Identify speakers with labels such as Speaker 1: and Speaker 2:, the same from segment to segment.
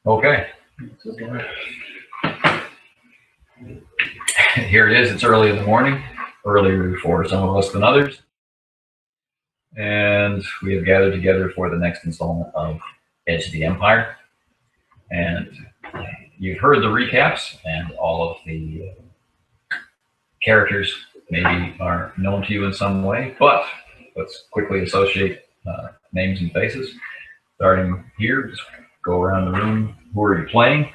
Speaker 1: Okay. Here it is. It's early in the morning, earlier for some of us than others. And we have gathered together for the next installment of Edge of the Empire. And you've heard the recaps, and all of the characters maybe are known to you in some way, but let's quickly associate names and faces. Starting here, just go around the room. Who are you playing?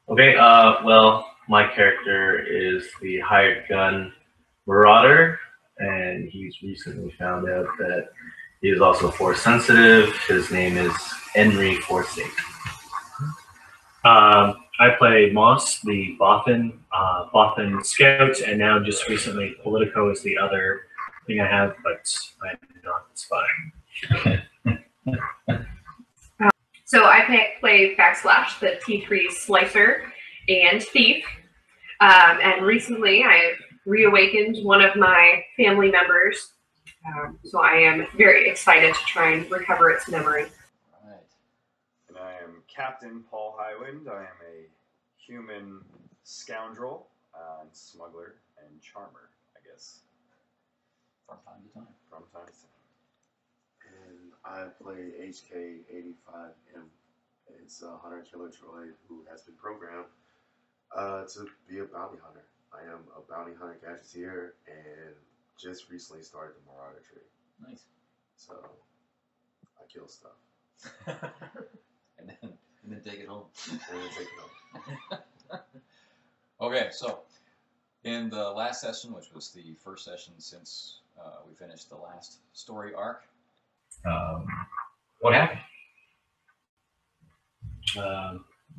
Speaker 2: Okay, well, my character is the hired gun marauder, and he's recently found out that he is also force sensitive. His name is Henry Forsake. I play Moss, the Bothan scout, and now just recently Politico is the other thing I have, but I'm not spy.
Speaker 3: So I play Backslash, the T3 slicer and thief, and recently I've reawakened one of my family members, so I am very excited to try and recover its memory.
Speaker 4: Right. And I am Captain Paul Highwind. I am a human scoundrel, and smuggler, and charmer, I guess.
Speaker 1: From time to time.
Speaker 4: From time to time.
Speaker 5: And I play HK85M. It's a hunter-killer droid who has been programmed to be a bounty hunter. I am a bounty hunter gadgeteer and just recently started the Marauder tree.
Speaker 1: Nice.
Speaker 5: So I kill stuff.
Speaker 1: and then take it home.
Speaker 5: And then take it home.
Speaker 1: Okay, so in the last session, which was the first session since we finished the last story arc, what happened?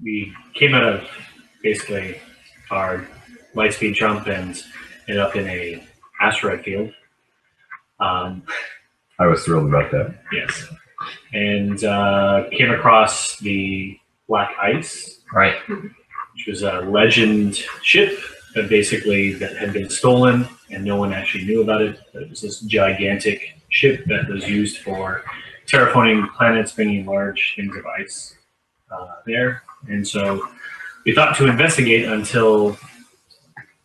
Speaker 2: We came out of basically our lightspeed jump and ended up in a asteroid field.
Speaker 6: I was thrilled about that.
Speaker 2: Yes. And came across the Black Ice,
Speaker 1: Right.
Speaker 2: which was a legend ship that had been stolen and no one actually knew about it. It was this gigantic ship that was used for terraforming planets, bringing large things of ice there. And so we thought to investigate until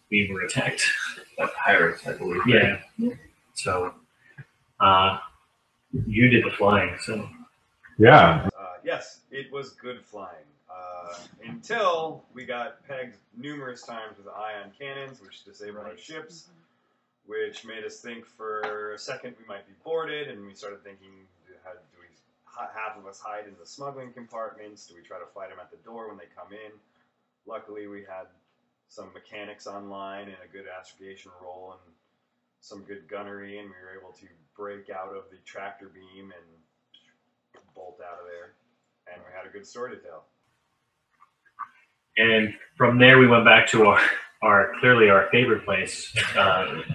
Speaker 2: we were attacked by pirates, I believe. Yeah. So you did the flying, so.
Speaker 6: Yeah.
Speaker 4: Yes, it was good flying. Until we got pegged numerous times with ion cannons, which disabled our ships, which made us think for a second we might be boarded, and we started thinking, half of us hide in the smuggling compartments? Do we try to fight them at the door when they come in? Luckily, we had some mechanics online and a good astrogation roll and some good gunnery, and we were able to break out of the tractor beam and bolt out of there, and we had a good story to tell.
Speaker 2: And from there, we went back to our clearly our favorite place, Bev.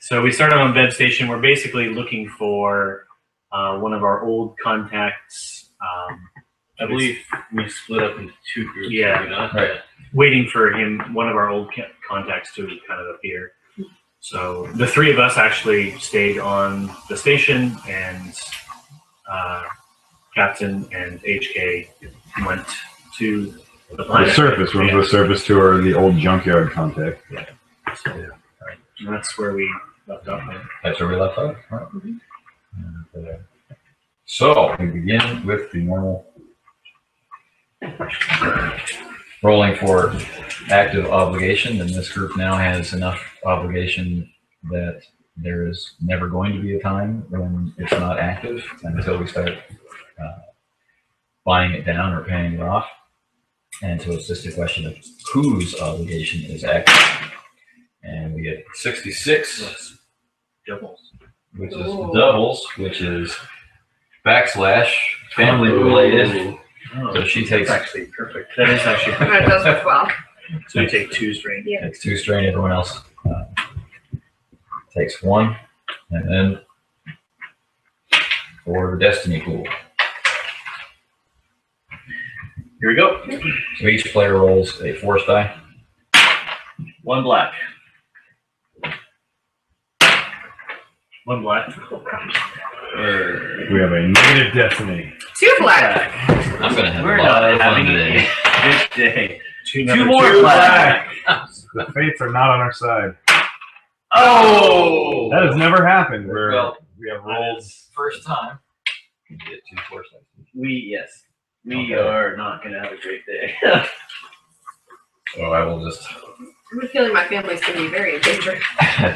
Speaker 2: So we started on Bev Station. We're basically looking for one of our old contacts.
Speaker 7: I believe we split up into two groups.
Speaker 2: Yeah,
Speaker 1: Right.
Speaker 2: waiting for one of our old contacts to kind of appear. So the three of us actually stayed on the station, and Captain and HK went to the planet.
Speaker 6: The surface. Went to the surface tour, the old junkyard contact.
Speaker 2: Yeah. So, right. And that's where we left off.
Speaker 1: That's where we left off. Right. So we begin with the normal rolling for active obligation, and this group now has enough obligation that there is never going to be a time when it's not active until we start buying it down or paying it off. And so it's just a question of whose obligation is active. And we get 66
Speaker 2: Doubles.
Speaker 1: which is doubles, which is backslash family related. So she takes
Speaker 2: Actually, perfect. That is actually
Speaker 3: That
Speaker 2: perfect.
Speaker 3: does work well.
Speaker 2: So you take 2 strain.
Speaker 3: Yeah.
Speaker 1: takes 2 strain. Everyone else takes 1, and then for the destiny pool.
Speaker 2: Here we go.
Speaker 1: So each player rolls a force die.
Speaker 2: 1 black. 1 black.
Speaker 6: We have a negative destiny.
Speaker 3: 2 black.
Speaker 1: I'm gonna have
Speaker 7: We're
Speaker 1: a lot
Speaker 7: not
Speaker 1: of fun
Speaker 7: having
Speaker 1: today.
Speaker 7: a good day.
Speaker 2: Two
Speaker 7: more black.
Speaker 6: The fates are not on our side.
Speaker 7: Oh!
Speaker 6: That has never happened.
Speaker 1: Well,
Speaker 6: We have rolled.
Speaker 1: First time. You get 2 force dice.
Speaker 7: We
Speaker 1: Okay.
Speaker 7: are not gonna have a great day.
Speaker 1: So I will just
Speaker 3: I'm feeling my family's going to be very in danger.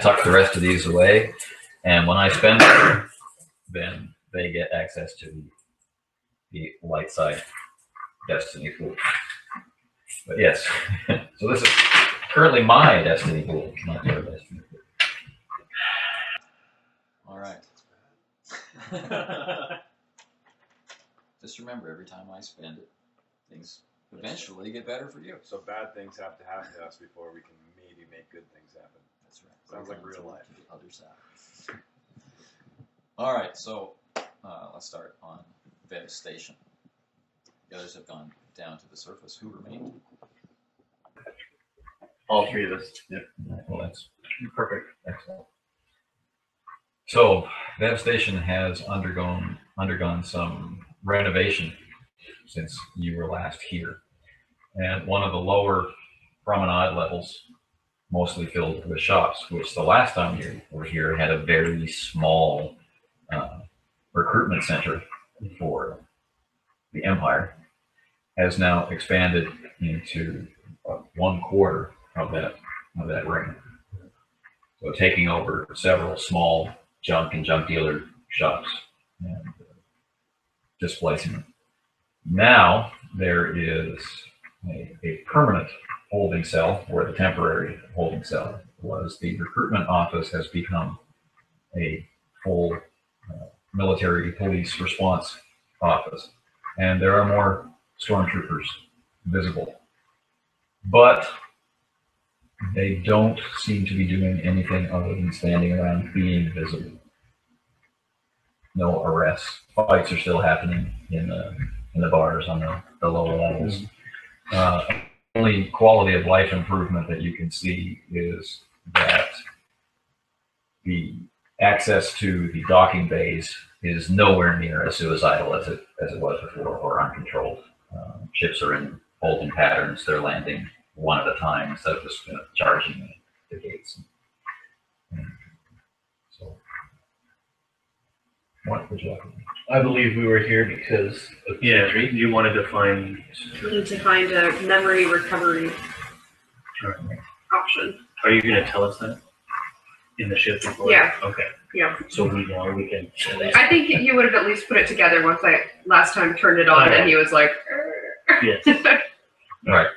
Speaker 1: tuck the rest of these away, and when I spend them, then they get access to the light side destiny pool. But yes, so this is currently my destiny pool, not your destiny pool. All right. Just remember, every time I spend it, things eventually get better for you.
Speaker 4: So bad things have to happen to us before we can maybe make good things happen.
Speaker 1: That's right.
Speaker 4: Sounds like real life.
Speaker 1: To the other side. All right, so let's start on devastation. The others have gone down to the surface. Who remained?
Speaker 7: All 3 of us. Yep.
Speaker 1: Well, that's
Speaker 2: Perfect.
Speaker 1: excellent. So devastation has undergone some renovation since you were last here, and one of the lower promenade levels, mostly filled with shops, which the last time you were here had a very small recruitment center for the Empire, has now expanded into 1/4 of that ring. So taking over several small junk and junk dealer shops and displacing them. Now there is a permanent holding cell, where the temporary holding cell was. The recruitment office has become a full military police response office, and there are more stormtroopers visible. But they don't seem to be doing anything other than standing around being visible. No arrests. Fights are still happening in the bars on the lower levels. Only quality of life improvement that you can see is that the access to the docking bays is nowhere near as suicidal as it was before, or uncontrolled. Ships are in holding patterns. They're landing one at a time instead of just charging the gates. So, what would you like to do?
Speaker 7: I believe we were here because of you wanted to find.
Speaker 3: We need to find a memory recovery option.
Speaker 7: Are you going to tell us that in the ship before?
Speaker 3: Yeah.
Speaker 7: Okay.
Speaker 3: Yeah.
Speaker 7: So we know we can.
Speaker 3: I think you would have at least put it together once I last time turned it on, and he was like,
Speaker 7: Yes.
Speaker 1: All right.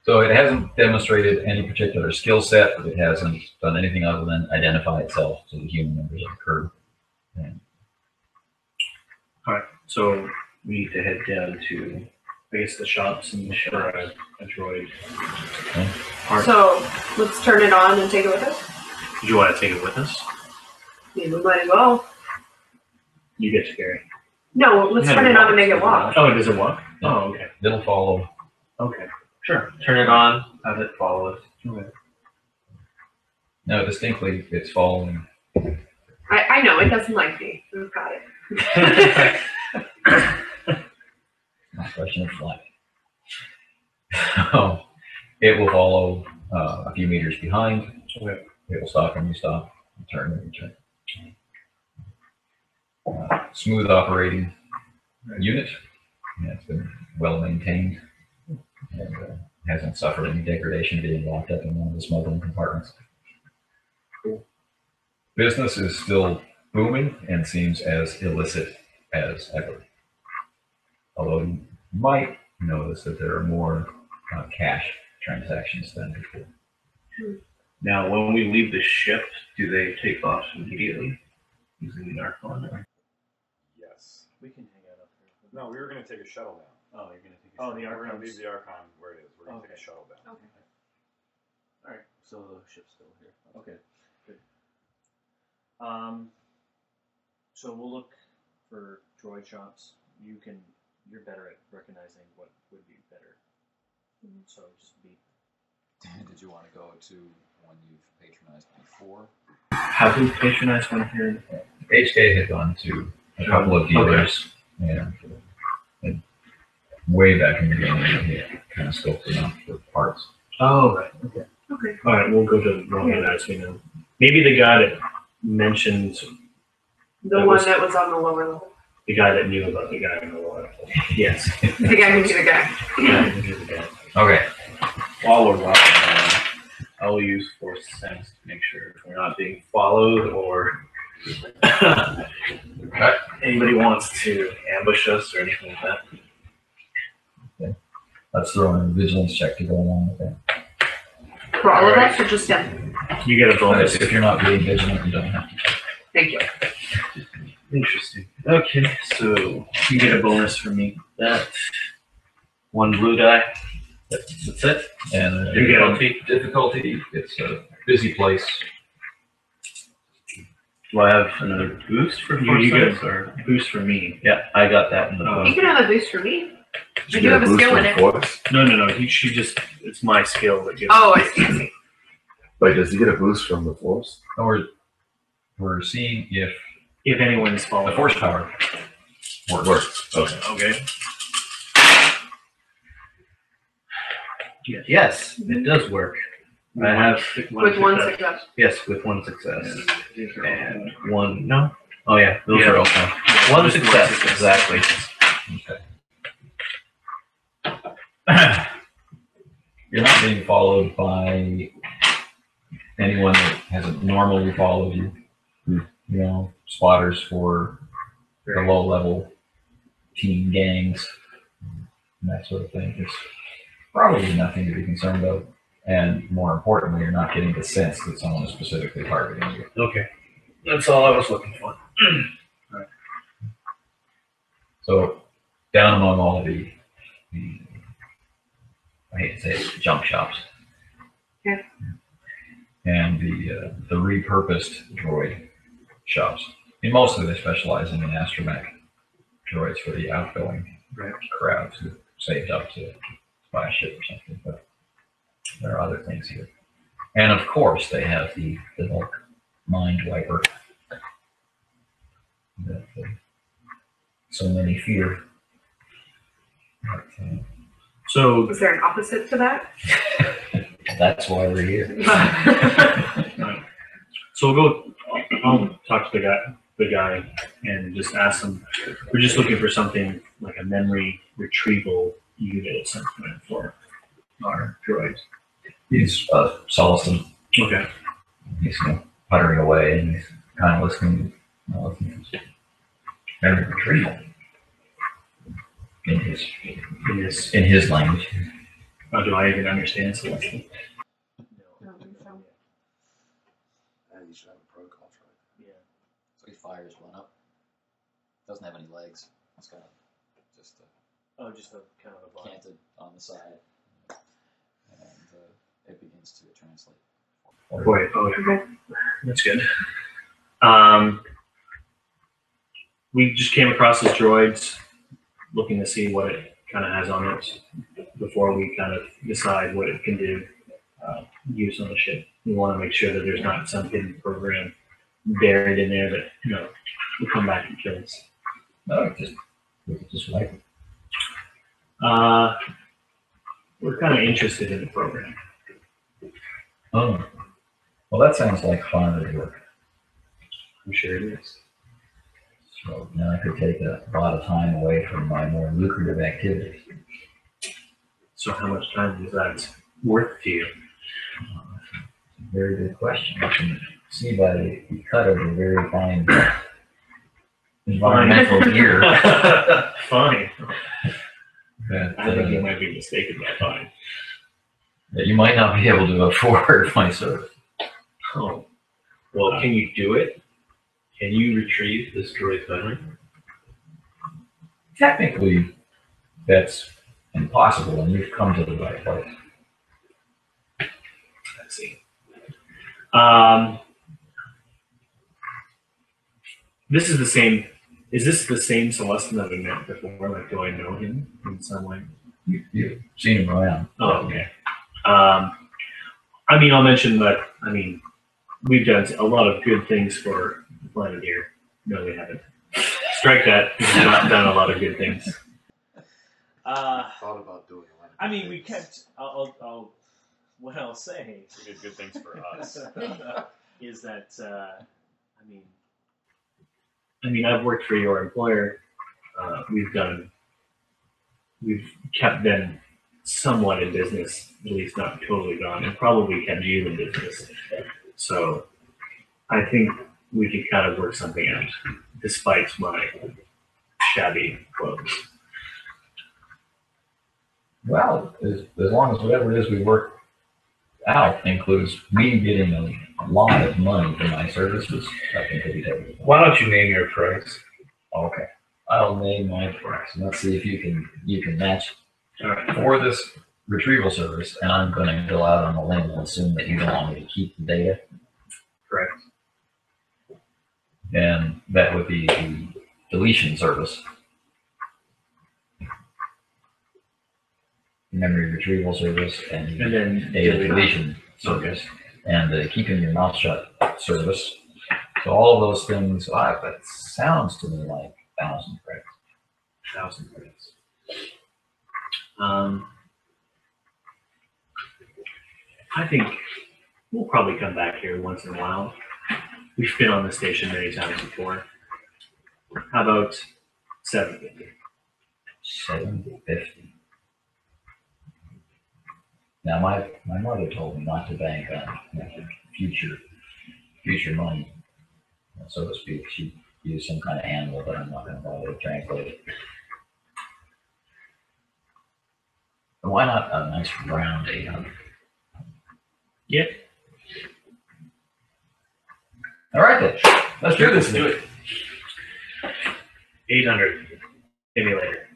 Speaker 1: So it hasn't demonstrated any particular skill set, but it hasn't done anything other than identify itself to the human members of the crew.
Speaker 7: All right. So we need to head down to, I guess, the shops and for a droid.
Speaker 1: Okay.
Speaker 3: So let's turn it on and take it with us.
Speaker 7: Do you want to take it with us?
Speaker 3: Yeah, we might as well.
Speaker 7: You get to carry.
Speaker 3: No, let's turn it on and make it walk.
Speaker 7: Oh, does it walk?
Speaker 1: Yeah.
Speaker 7: Oh, okay.
Speaker 1: It'll follow.
Speaker 7: Okay. Sure. Turn it on. Have it follow us. Okay.
Speaker 1: No, distinctly, it's following.
Speaker 3: I know, it doesn't like me. We've got it.
Speaker 1: Not a question of flight. So it will follow a few meters behind.
Speaker 7: Okay.
Speaker 1: It will stop when you stop, turn when you turn. Smooth operating unit. Yeah, it's been well maintained and hasn't suffered any degradation being locked up in one of the smuggling compartments.
Speaker 7: Cool.
Speaker 1: Business is still booming and seems as illicit as ever. Although you might notice that there are more cash transactions than before.
Speaker 7: Now, when we leave the ship, do they take off immediately using the Archon?
Speaker 4: Yes.
Speaker 7: We can hang out up here.
Speaker 4: No, we were going to take a shuttle down.
Speaker 7: Oh, you're gonna take.
Speaker 2: Oh, the
Speaker 4: We're going to
Speaker 2: Archons.
Speaker 4: leave the Archon where it is. We're going to
Speaker 7: Okay.
Speaker 4: take a shuttle down.
Speaker 3: Okay.
Speaker 7: All right. So the ship's still here. Okay. Good.
Speaker 2: So we'll look for droid shops. You're better at recognizing what would be better. So just be.
Speaker 1: Did you want to go to one you've patronized before?
Speaker 7: Have we patronized one here?
Speaker 1: HK had gone to a couple of dealers and way back in the beginning, he kind of scoped them out for parts.
Speaker 2: Oh, right. Okay.
Speaker 3: Okay.
Speaker 2: All right, we'll go to the one that as we know. Maybe the guy that mentioned
Speaker 3: The one that was on the lower level.
Speaker 2: the guy that knew about the guy in the water. Yes.
Speaker 3: The guy who knew the guy.
Speaker 2: The guy who knew the guy.
Speaker 1: Okay.
Speaker 7: While we're walking around, I'll use force sense to make sure we're not being followed or anybody wants to ambush us or anything like that.
Speaker 1: Okay. Let's throw in a vigilance check to go along with that.
Speaker 3: For all of us or just him?
Speaker 2: You get a bonus.
Speaker 1: If you're not being vigilant, you don't have to.
Speaker 3: Thank you.
Speaker 7: Interesting. Okay, so you get a bonus for me. That one blue die. That's it.
Speaker 1: And
Speaker 7: Difficulty.
Speaker 1: It's a busy place.
Speaker 7: Do I have another boost for
Speaker 2: You get
Speaker 7: sense, or?
Speaker 2: a boost for me.
Speaker 7: Yeah, I got that in the
Speaker 3: You
Speaker 7: bonus.
Speaker 3: can have a boost for me.
Speaker 5: Did
Speaker 3: I
Speaker 5: you
Speaker 3: do
Speaker 5: get
Speaker 3: have a
Speaker 5: boost
Speaker 3: skill
Speaker 5: from
Speaker 3: in it.
Speaker 5: force?
Speaker 2: No. She just, it's my skill that gives.
Speaker 3: Oh, I see.
Speaker 5: Wait, does he get a boost from the force?
Speaker 1: And we're seeing if
Speaker 2: If anyone is
Speaker 1: the
Speaker 2: following.
Speaker 1: force power works.
Speaker 5: Okay.
Speaker 2: Okay.
Speaker 7: Yes, it does work. I have
Speaker 3: With one success.
Speaker 7: yes, with one success and one no. Oh yeah, those are also one
Speaker 2: Just
Speaker 7: success
Speaker 2: success.
Speaker 7: exactly.
Speaker 1: Okay. You're not being followed by anyone that hasn't normally followed you. You know, spotters for the low level team gangs and that sort of thing. It's probably nothing to be concerned about. And more importantly, you're not getting the sense that someone is specifically targeting you.
Speaker 7: Okay, that's all I was looking for.
Speaker 1: So down among all the I hate to say it, junk shops.
Speaker 3: Yeah.
Speaker 1: And the repurposed droid shops. And mostly they specialize in the astromech droids for the outgoing crowds who saved up to buy a ship or something. But there are other things here. And of course they have the little mind wiper that so many fear. But,
Speaker 2: So,
Speaker 3: Is there an opposite to that?
Speaker 1: that's why we're here.
Speaker 2: so I'll talk to the guy and just ask him, we're just looking for something like a memory retrieval unit at some point for our droids.
Speaker 1: He's Solacen.
Speaker 2: Okay.
Speaker 1: He's puttering away and he's kind of listening. Memory retrieval in his language.
Speaker 2: Oh, do I even understand Celestial?
Speaker 5: Yeah, you should have a protocol track.
Speaker 2: Yeah.
Speaker 8: So he fires one up. Doesn't have any legs. It's kind of just
Speaker 2: Just a kind of a body.
Speaker 8: canted on the side, and it begins to translate.
Speaker 2: Wait, okay. That's good. We just came across his droids, looking to see what it kind of has on it before we kind of decide what it can do, use on the ship. We want to make sure that there's not some hidden program buried in there that, will come back and kill us.
Speaker 1: No, just like it.
Speaker 2: We're kind of interested in the program.
Speaker 1: Oh, well, that sounds like hard work.
Speaker 2: I'm sure it is.
Speaker 1: So now I could take a lot of time away from my more lucrative activities.
Speaker 2: So how much time is that worth to you?
Speaker 1: That's a very good question. You can see by the cut of a very fine environmental gear
Speaker 2: Fine.
Speaker 1: that,
Speaker 2: I think you might be mistaken by fine.
Speaker 1: that you might not be able to afford my service.
Speaker 2: Oh,
Speaker 7: Well, can you do it? Can you retrieve this droid memory?
Speaker 1: Technically, that's impossible, and you've come to the right place.
Speaker 2: let's see. This is the same. Is this the same Celestin that we met before? Like, do I know him in some way?
Speaker 1: You've seen him around.
Speaker 2: Oh, okay. I mean, I'll mention that. I mean, we've done a lot of good things for the planet here. No, we haven't. Strike that. We've not done a lot of good things.
Speaker 5: thought about doing a lot of
Speaker 2: I mean, we
Speaker 5: things.
Speaker 2: kept. What I'll say
Speaker 4: We did good things for us.
Speaker 2: is that I mean, I've worked for your employer. We've kept them somewhat in business, at least not totally gone, and probably kept you in business. So I think we could kind of work something out, despite my shabby clothes.
Speaker 1: Well, as long as whatever it is we work out includes me getting a lot of money for my services, I think it'll be totally fine.
Speaker 7: Why don't you name your price?
Speaker 1: Okay. I'll name my price. Let's see if you can match
Speaker 7: All right.
Speaker 1: for this retrieval service, and I'm going to go out on a limb and assume that you don't want me to keep the data.
Speaker 7: Correct.
Speaker 1: And that would be the deletion service. Memory retrieval service and
Speaker 2: then
Speaker 1: data deletion service and the keeping your mouth shut service. So all of those things, that sounds to me like 1,000 credits.
Speaker 7: 1,000 credits.
Speaker 2: I think we'll probably come back here once in a while. We've been on the station many times before. How about 750?
Speaker 1: 750. Now my mother told me not to bank on future money, so to speak. She used some kind of animal, but I'm not going to bother to translate it. And why not a nice round 800?
Speaker 2: Yep.
Speaker 1: All right then, let's do this.
Speaker 2: Do it. 800. Pay me later.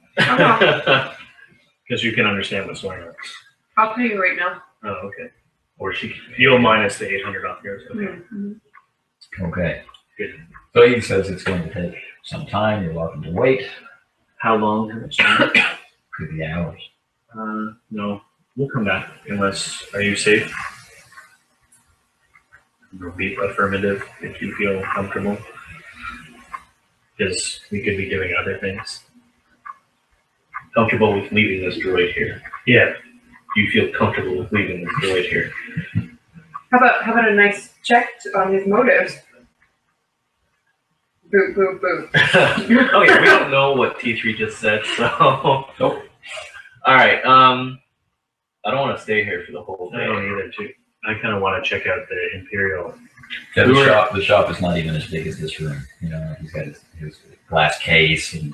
Speaker 2: Because you can understand what's going on.
Speaker 3: I'll pay you right now.
Speaker 2: Oh, okay. Or you'll minus the 800 off yours. Okay.
Speaker 3: Mm-hmm.
Speaker 1: Okay.
Speaker 2: Good.
Speaker 1: So he says it's going to take some time. You're welcome to wait.
Speaker 2: How long?
Speaker 1: Could be hours.
Speaker 2: No. We'll come back. Unless, are you safe? Repeat affirmative if you feel comfortable. Because we could be doing other things. Comfortable with leaving this droid here? Yeah. Do you feel comfortable with leaving this droid here?
Speaker 3: How about a nice check on his motives? Boop, boop, boop.
Speaker 7: Oh yeah, we don't know what T3 just said, so.
Speaker 1: Nope.
Speaker 7: All right. I don't want to stay here for the whole day.
Speaker 2: I don't either, too. I kind of want to check out the Imperial.
Speaker 1: Yeah, the shop is not even as big as this room. You know, he's got his glass case and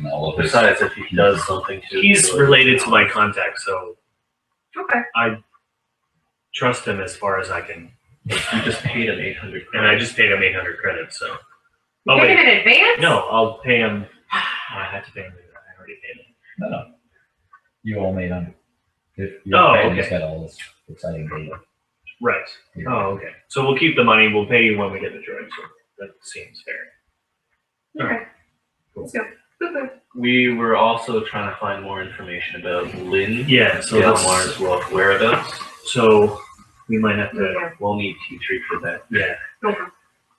Speaker 1: all of this.
Speaker 7: Besides, if he does something to
Speaker 2: He's related to my contact, so
Speaker 3: Okay.
Speaker 2: I trust him as far as I can.
Speaker 7: You just paid him 800
Speaker 2: And I just paid him 800 credits, so.
Speaker 3: You paid him in advance?
Speaker 2: No, I'll pay him. I had to pay him. I already paid him.
Speaker 1: No. You all made on. If
Speaker 2: Oh,
Speaker 1: your
Speaker 2: okay.
Speaker 1: He's got all this exciting data.
Speaker 2: Right.
Speaker 1: Here.
Speaker 2: Oh, okay. So we'll keep the money. We'll pay you when we get the droid. So that seems fair.
Speaker 3: Okay. Let's go. Boop, boop.
Speaker 7: We were also trying to find more information about Lynn.
Speaker 2: Yeah. So
Speaker 7: Delmar's whereabouts.
Speaker 2: So we might have to.
Speaker 3: Yeah.
Speaker 7: We'll need T3 for that.
Speaker 2: Yeah.
Speaker 3: Okay.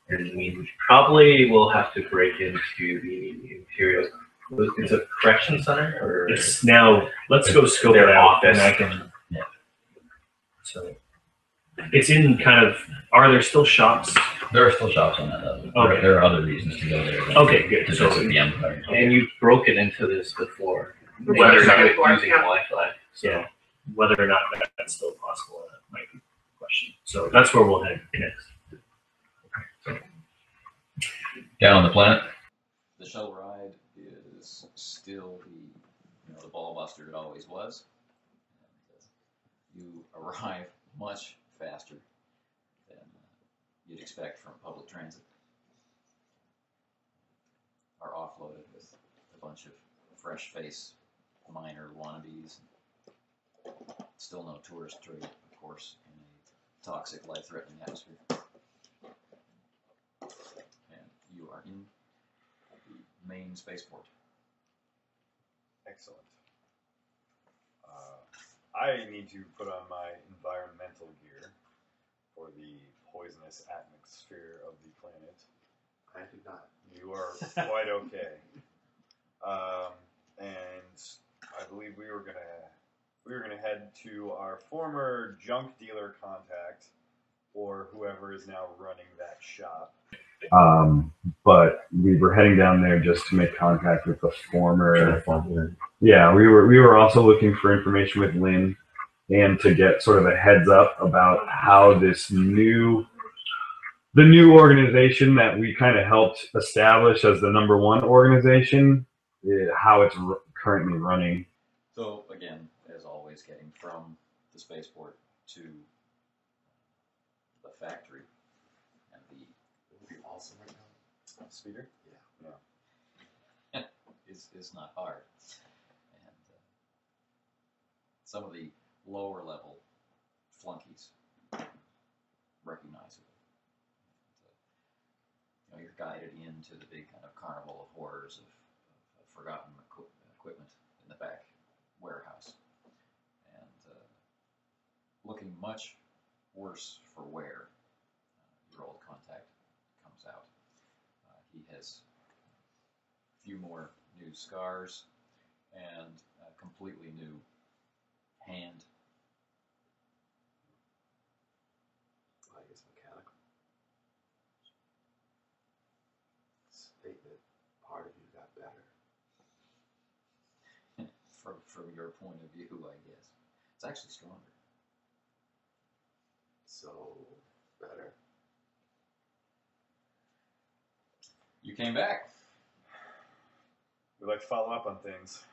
Speaker 7: And we probably will have to break into the Imperial. It's a correction center, or
Speaker 2: It's now. Let's go scope
Speaker 7: Their
Speaker 2: it out,
Speaker 7: office.
Speaker 2: and I can.
Speaker 1: Yeah.
Speaker 2: So it's in kind of. Are there still shops?
Speaker 1: There are still shops on that level.
Speaker 2: Okay.
Speaker 1: There are other reasons to go there.
Speaker 2: Okay, good.
Speaker 1: To
Speaker 2: So
Speaker 1: visit the Empire.
Speaker 7: and you've broken into this before.
Speaker 3: We've
Speaker 7: Whether or
Speaker 3: done
Speaker 7: not
Speaker 3: it
Speaker 7: it's
Speaker 3: before,
Speaker 7: using
Speaker 3: yeah.
Speaker 7: Wi-Fi. So
Speaker 2: yeah, whether or not that's still possible might be a question. So that's where we'll head next.
Speaker 1: Down on the planet.
Speaker 8: The shuttle ride is still the ball buster it always was. And, you arrive much faster than you'd expect from public transit. Are offloaded with a bunch of fresh face minor wannabes. Still no tourist trade, of course, in a toxic, life-threatening atmosphere. And you are in the main spaceport.
Speaker 4: Excellent. I need to put on my environmental gear for the poisonous atmosphere of the planet.
Speaker 5: I do not.
Speaker 4: You are quite okay. And I believe we were gonna head to our former junk dealer contact, or whoever is now running that shop.
Speaker 6: But we were heading down there just to make contact with the former. Yeah, we were also looking for information with Lynn and to get sort of a heads up about how the new organization that we kind of helped establish as the #1 organization, how it's currently running.
Speaker 8: So again, as always, getting from the spaceport to the factory and the
Speaker 5: It would be awesome right now.
Speaker 4: Speeder?
Speaker 8: is not hard. And some of the lower level flunkies recognize it. You're guided into the big kind of carnival of horrors of forgotten equipment in the back warehouse, and looking much worse for wear. Your old contact comes out. He has a few more new scars and a completely new hand.
Speaker 5: I guess mechanical. Statement. Part of you got better.
Speaker 8: From your point of view, I guess it's actually stronger.
Speaker 5: So better.
Speaker 8: You came back.
Speaker 4: We like to follow up on things.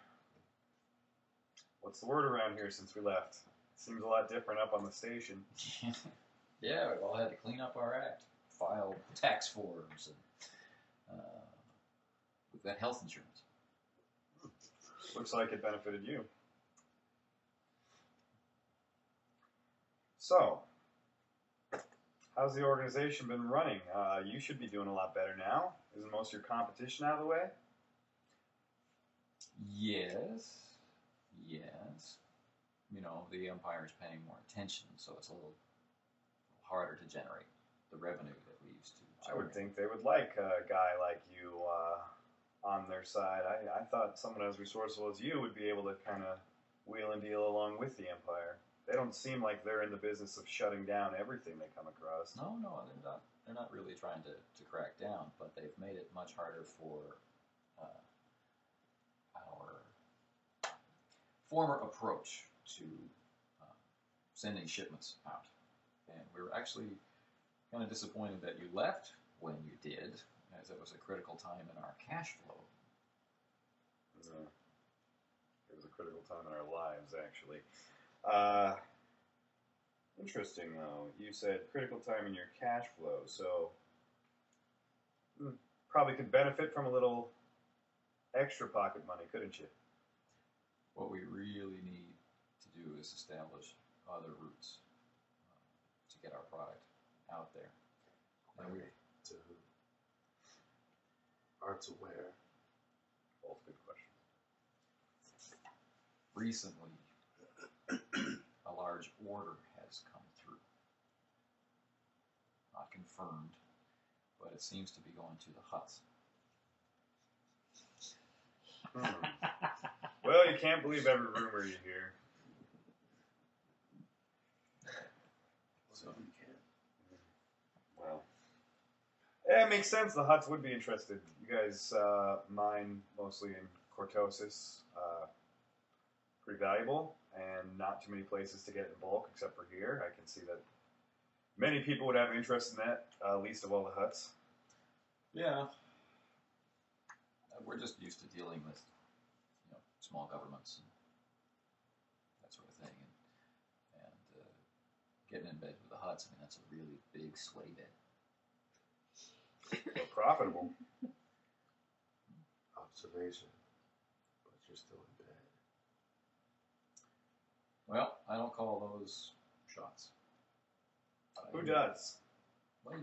Speaker 4: What's the word around here since we left? Seems a lot different up on the station.
Speaker 8: Yeah, we've all had to clean up our act, file tax forms, and we've got health insurance.
Speaker 4: Looks like it benefited you. So, how's the organization been running? You should be doing a lot better now. Isn't most of your competition out of the way?
Speaker 8: Yes. The Empire's paying more attention, so it's a little harder to generate the revenue that we used to generate.
Speaker 4: I would think they would like a guy like you on their side. I thought someone as resourceful as you would be able to kind of wheel and deal along with the Empire. They don't seem like they're in the business of shutting down everything they come across.
Speaker 8: No, they're not really trying to crack down, but they've made it much harder for our former approach to sending shipments out. And we were actually kind of disappointed that you left when you did, as it was a critical time in our cash flow.
Speaker 4: Yeah. It was a critical time in our lives, actually. Interesting, though. You said critical time in your cash flow, so probably could benefit from a little extra pocket money, couldn't you?
Speaker 8: What we really need to do is establish other routes to get our product out there. And we,
Speaker 5: To who? Or to where?
Speaker 4: Both good questions.
Speaker 8: recently, a large order has come through. Not confirmed, but it seems to be going to the huts.
Speaker 4: Well, you can't believe every rumor you hear.
Speaker 5: So you can.
Speaker 4: Well, yeah, it makes sense. The huts would be interested. You guys mine mostly in Cortosis. Pretty valuable, and not too many places to get it in bulk except for here. I can see that many people would have interest in that, least of all the huts.
Speaker 8: Yeah. We're just used to dealing with, small governments and that sort of thing, and getting in bed with the huts. I mean, that's a really big sweaty bed.
Speaker 4: So profitable.
Speaker 5: Observation. But you're still in bed.
Speaker 8: Well, I don't call those shots.
Speaker 4: Who does?
Speaker 8: Well,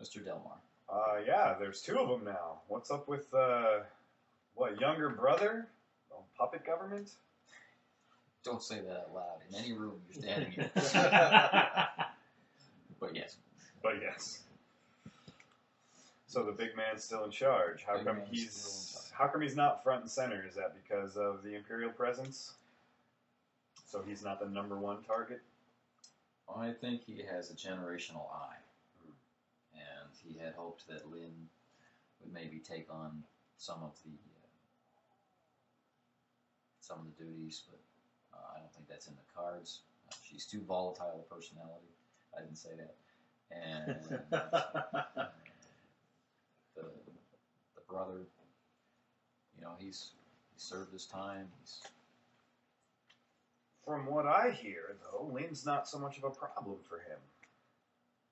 Speaker 8: Mr. Delmar.
Speaker 4: Yeah, there's two of them now. What's up with, younger brother? Oh, puppet government?
Speaker 8: Don't say that out loud in any room you're standing in. But yes.
Speaker 4: But yes. So the big man's still in charge. How
Speaker 8: Big
Speaker 4: come
Speaker 8: man's
Speaker 4: he's
Speaker 8: still in charge.
Speaker 4: how come he's not front and center? Is that because of the Imperial presence? So he's not the #1 target?
Speaker 8: I think he has a generational eye. And he had hoped that Lynn would maybe take on some of the duties, but I don't think that's in the cards. She's too volatile a personality. I didn't say that. And the brother, you know, he's served his time.
Speaker 4: From what I hear, though, Lynn's not so much of a problem for him.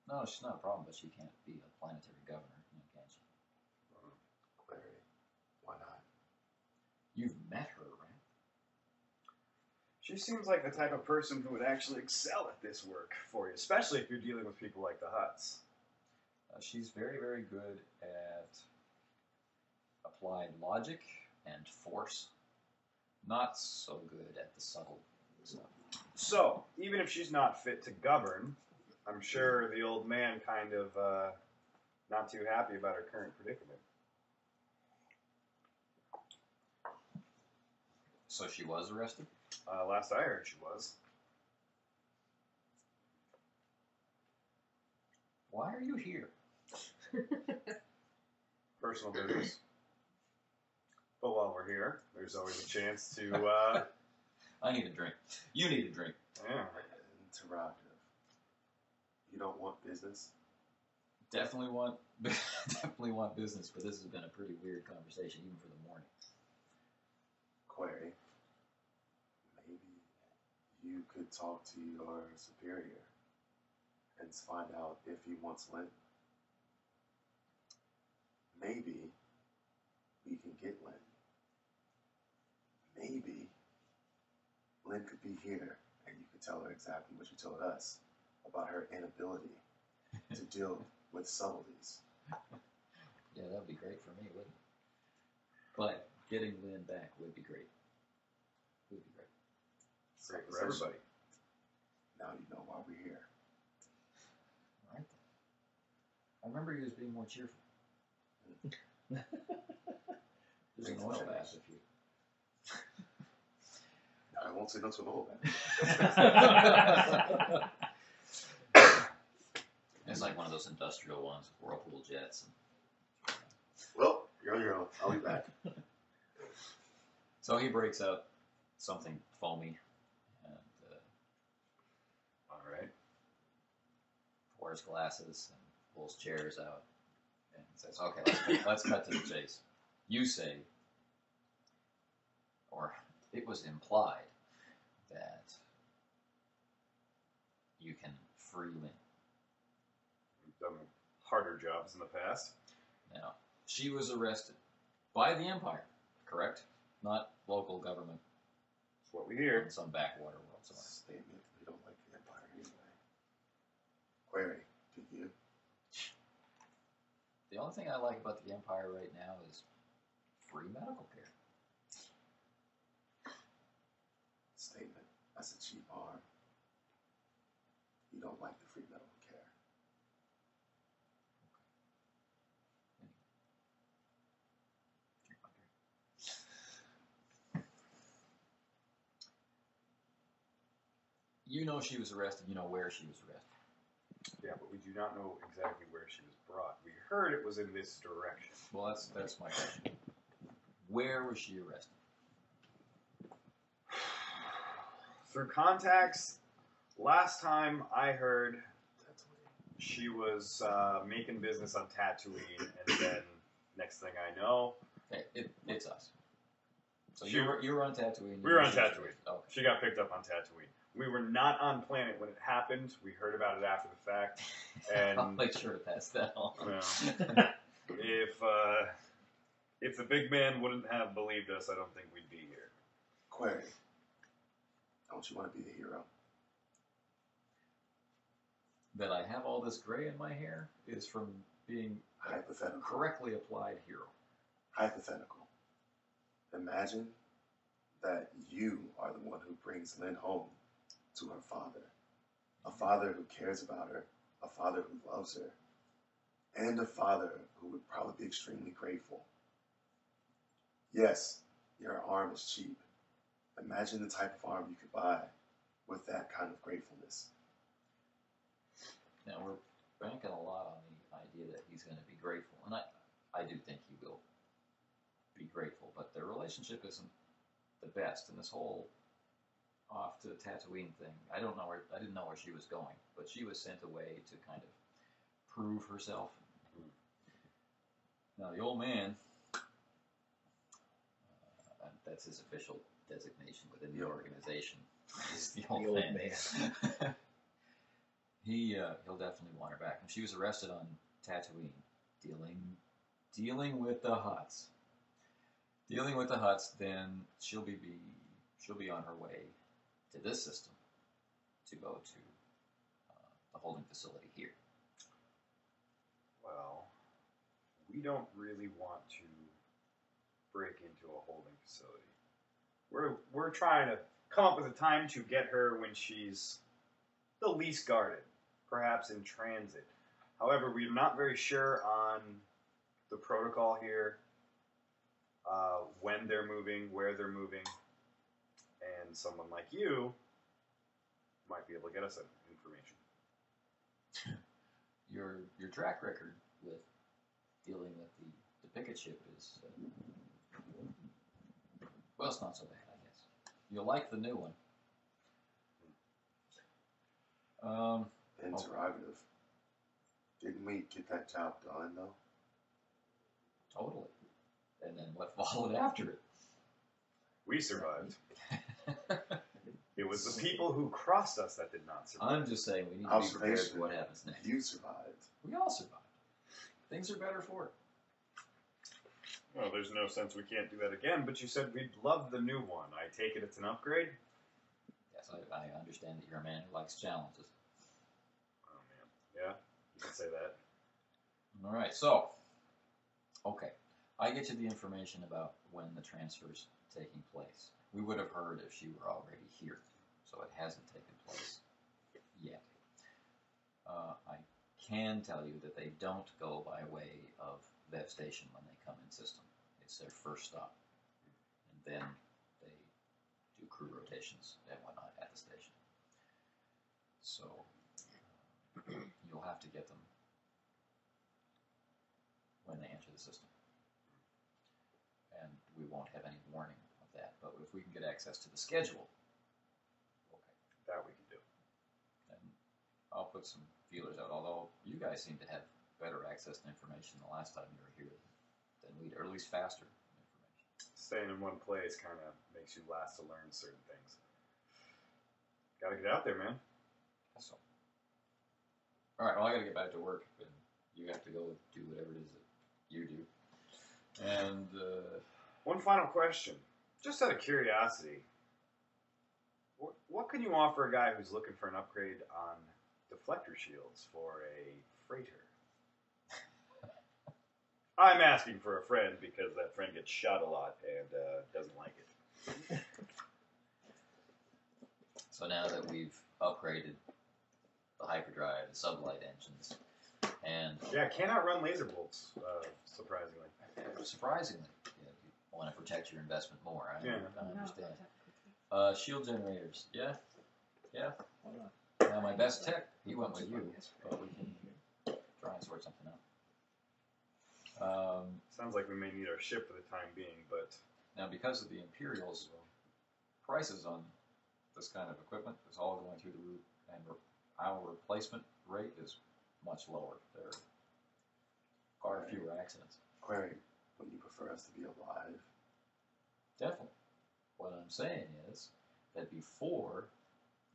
Speaker 8: No, she's not a problem, but she can't be a planetary governor, can she?
Speaker 5: Clarity. Why not?
Speaker 8: You've met her, right?
Speaker 4: She seems like the type of person who would actually excel at this work for you, especially if you're dealing with people like the Hutts.
Speaker 8: She's very, very good at applied logic and force. Not so good at the subtle stuff.
Speaker 4: So, even if she's not fit to govern, I'm sure the old man kind of not too happy about her current predicament.
Speaker 8: So she was arrested?
Speaker 4: Last I heard, she was.
Speaker 8: Why are you here?
Speaker 4: Personal business. But while we're here, there's always a chance to,
Speaker 8: I need a drink. You need a drink.
Speaker 4: yeah.
Speaker 5: Interrogative. You don't want business?
Speaker 8: Definitely want business, but this has been a pretty weird conversation, even for the morning.
Speaker 5: Query. Maybe you could talk to your superior and find out if he wants Lynn. Maybe we can get Lynn. Maybe Lynn could be here and you could tell her exactly what you told us about her inability to deal with subtleties.
Speaker 8: Yeah, that would be great for me, wouldn't it? But getting Lynn back would be great. Would be great.
Speaker 4: Great for everybody.
Speaker 5: Now you know why we're here.
Speaker 8: All right. I remember you as being more cheerful. There's an oil bath if you...
Speaker 5: I won't say no to an old man.
Speaker 8: It's like one of those industrial ones with whirlpool jets.
Speaker 5: Well, you're on your own. I'll be back.
Speaker 8: So he breaks out something foamy and
Speaker 4: All right.
Speaker 8: pours glasses and pulls chairs out and says, "Okay, let's cut to the chase. You say, or it was implied, that you can free Lynn.
Speaker 4: We've done harder jobs in the past.
Speaker 8: Now, she was arrested by the Empire, correct? Not local government
Speaker 4: That's what we hear.
Speaker 8: in some backwater world somewhere.
Speaker 5: Statement, we don't like the Empire anyway. Query, do you?
Speaker 8: The only thing I like about the Empire right now is free medical care.
Speaker 5: Statement, that's a cheap arm. You don't like the free medical care.
Speaker 8: You know she was arrested. You know where she was arrested.
Speaker 4: Yeah, but we do not know exactly where she was brought. We heard it was in this direction.
Speaker 8: Well, that's my question. Where was she arrested?
Speaker 4: Through contacts, last time I heard she was making business on Tatooine, and then next thing I know,
Speaker 8: Okay, it's us. So
Speaker 4: She-
Speaker 8: you were on Tatooine.
Speaker 4: we were on Tatooine.
Speaker 8: Okay.
Speaker 4: She got picked up on Tatooine. We were not on planet when it happened. We heard about it after the fact.
Speaker 8: I'll
Speaker 4: And
Speaker 8: make sure to pass that on.
Speaker 4: if the big man wouldn't have believed us, I don't think we'd be here.
Speaker 5: Query, don't you want to be the hero?
Speaker 8: That I have all this gray in my hair is from being a
Speaker 5: Hypothetical.
Speaker 8: correctly applied hero.
Speaker 5: Hypothetical. Imagine that you are the one who brings Lynn home to her father. A father who cares about her. A father who loves her. and a father who would probably be extremely grateful. Yes, your arm is cheap. Imagine the type of arm you could buy with that kind of gratefulness.
Speaker 8: Now we're banking a lot on the idea that he's going to be grateful, and I do think he will be grateful, but their relationship isn't the best, and this whole off to Tatooine thing, I didn't know where she was going, but she was sent away to kind of prove herself. Now the old man, that's his official designation within the organization. He's the old man. He'll definitely want her back. And she was arrested on Tatooine, dealing with the Hutts. Dealing with the Hutts, then she'll be on her way to this system to go to the holding facility here.
Speaker 4: Well, we don't really want to break into a holding facility. We're trying to come up with a time to get her when she's the least guarded, perhaps in transit. However, we're not very sure on the protocol here, when they're moving, where they're moving, and someone like you might be able to get us that information.
Speaker 8: Your track record with dealing with the picket ship is, well, it's not so bad, I guess. You'll like the new one.
Speaker 5: Interrogative. Didn't we get that job done, though?
Speaker 8: Totally. And then what followed after it?
Speaker 4: We survived. It was the people who crossed us that did not survive.
Speaker 8: I'm just saying we need to be prepared for what happens next.
Speaker 5: You survived.
Speaker 8: We all survived. Things are better for it.
Speaker 4: Well, there's no sense we can't do that again, but you said we'd love the new one. I take it it's an upgrade?
Speaker 8: Yes, I understand that you're a man who likes challenges.
Speaker 4: Oh, man. Yeah, you can say that.
Speaker 8: All right, so, okay. I get you the information about when the transfer's taking place. We would have heard if she were already here, so it hasn't taken place yet. I can tell you that they don't go by way of Vev Station when they come in system. It's their first stop. And then they do crew rotations and whatnot at the station. So you'll have to get them when they enter the system. And we won't have any warning of that. But if we can get access to the schedule, okay.
Speaker 4: That we can do.
Speaker 8: Then I'll put some feelers out, although you guys seem to have better access to information the last time you were here than we did, or at least faster information.
Speaker 4: Staying in one place kind of makes you last to learn certain things. Gotta get out there, man.
Speaker 8: So, all right, well, I gotta get back to work, and you have to go do whatever it is that you do. And
Speaker 4: one final question, just out of curiosity, what can you offer a guy who's looking for an upgrade on deflector shields for a freighter? I'm asking for a friend because that friend gets shot a lot and doesn't like it.
Speaker 8: so now that we've upgraded the hyperdrive, the sublight engines, and
Speaker 4: Yeah, cannot run laser bolts, surprisingly.
Speaker 8: surprisingly, you want to protect your investment more. I understand. Shield generators, yeah. Now my best tech, he went with you, but we can try and sort something out.
Speaker 4: Sounds like we may need our ship for the time being, but
Speaker 8: Now because of the Imperials, prices on this kind of equipment is all going through the roof, and our replacement rate is much lower. There are far fewer accidents.
Speaker 5: Query, would you prefer us to be alive?
Speaker 8: Definitely. What I'm saying is that before